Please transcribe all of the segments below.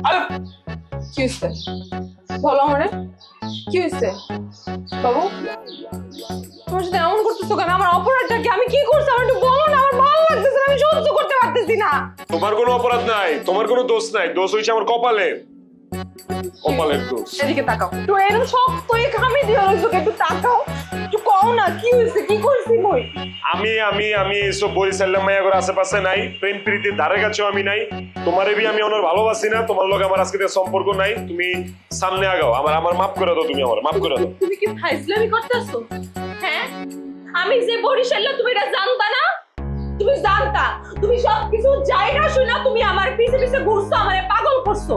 আরে কি হয়েছে বলো আমারে, কি হয়েছে বাবু? তোমার সাথে এমন করতেছো কেন? আমার অপরাধটা কি? আমি কি করছি আমার একটু বলো না, আমার ভালো লাগতেছে না, আমি সহ্য করতে পারতেছি না। তোমার কোনো অপরাধ নাই, তোমার কোনো দোষ নাই, দোষ হইছে আমার কপালের। কপালের দোষ। এদিকে তাকাও তো, এরকম শক্ত এই খামি দিয়ে রয়েছো, একটু তাকাও, একটু কও না কি হয়েছে, কি করছি মই? আমি আমি আমি এসব বরিশাল্লাম মাইয়া করে আশেপাশে নাই, প্রেম প্রীতির ধারে কাছেও আমি নাই। তোমারে বি আমি ওনার ভালোবাসি না, তোমার লগে আমার আজকে থেকে সম্পর্ক নাই। তুমি সামনে আগাও, আমার আমার মাফ করে দাও, তুমি আমার মাফ করে দাও। তুমি কি ফাইজলামি করতেছো? হ্যাঁ, আমি যে বরিশালে, তুমি এটা জানতা না? তুমি জানতা? তুমি সবকিছু যাই না শুনা তুমি আমার পিছে পিছে ঘুরছো, আমারে পাগল করছো।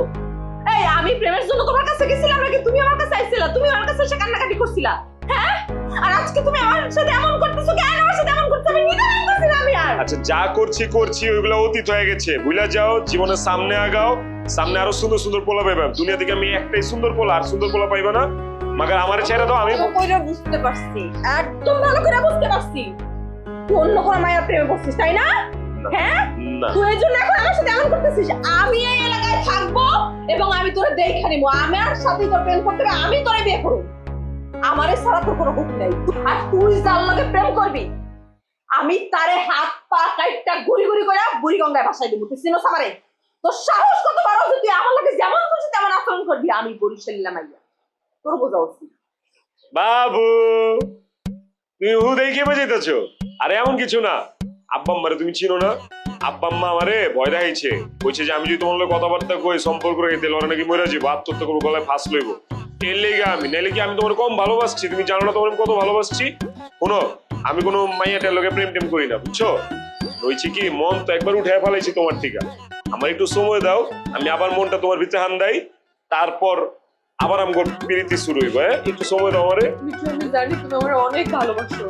এই আমি প্রেমের জন্য তোমার কাছে গেছিলাম নাকি তুমি আমার কাছে আইছিলা? তুমি আমার কাছে এসে কান্নাকাটি করছিলা, হ্যাঁ? আর আজকে তুমি আমার সাথে এমন করতেছো, কেন আমার সাথে এমন করতে? আমি নিতে পারতেছি না আমি আর। আচ্ছা, যা করছি করছি ওইগুলো অতীত হয়ে গেছে, ভুলে যাও, জীবনের সামনে আগাও। সামনে আরো সুন্দর সুন্দর পোলা পাইবা। দুনিয়া থেকে আমি একটাই সুন্দর পোলা, আর সুন্দর পোলা পাইবা না। মাগার আমার ছেড়ে দাও, আমি ভালো করে বুঝতে পারছি, একদম ভালো করে বুঝতে পারছি। তুই অন্য কোনো মায়ের প্রেমে পড়ছিস, তাই না? হ্যাঁ, না। তুই এই জন্য এখন আমার সাথে এমন করতেছিস। আমি এই এলাকায় থাকবো এবং আমি তোরে দেখে নিবো, আমার সাথে তোর প্রেম করতে হবে, আমি তোরে বিয়ে করবো। আমারে ছাড়া তোর কোনো গতি নাই। আর তুই যার লগে প্রেম করবি, আমি তারে হাত পা কাইটটা গুড়ি গুড়ি করে বুড়িগঙ্গায় ভাসাই দেবো। তুই চিনোস আমারে? তোর সাহস কত বড় যে তুই আমার লগে যেমন খুশি তেমন আচরণ করবি? আমি বরিশাল্লা মাইয়া, তোর বোঝা উচিত। বাবু, তুমি হু দেখে বাজাইতেছো? আরে এমন কিছু না। আব্বা আম্মারে তুমি চিনো না? আব্বা আম্মা আমারে ভয় দেখাইছে, কইছে যে আমি যদি তোমার লগে কথাবার্তা কই, সম্পর্ক রেখে দিলে ওরা নাকি মরে যাবো, আত্মহত্যা করবো, গলায় ফাঁস লইব। এর লেগে আমি, নাইলে কি আমি তোমার কম ভালোবাসছি? তুমি জানো না তোমার আমি কত ভালোবাসছি? শোনো, আমি কোনো মাইয়াটার লগে প্রেম টেম করি না, বুঝছো? হয়েছে কি, মন তো একবার উঠে ফেলাইছি তোমার থেকে। আমার একটু সময় দাও, আমি আবার মনটা তোমার ভিতরে হান দেই, তারপর আবার আমার প্রীতি শুরু হইব। হ্যাঁ, একটু সময় দাও আমারে। আমি জানি তুমি আমার অনেক ভালোবাসো,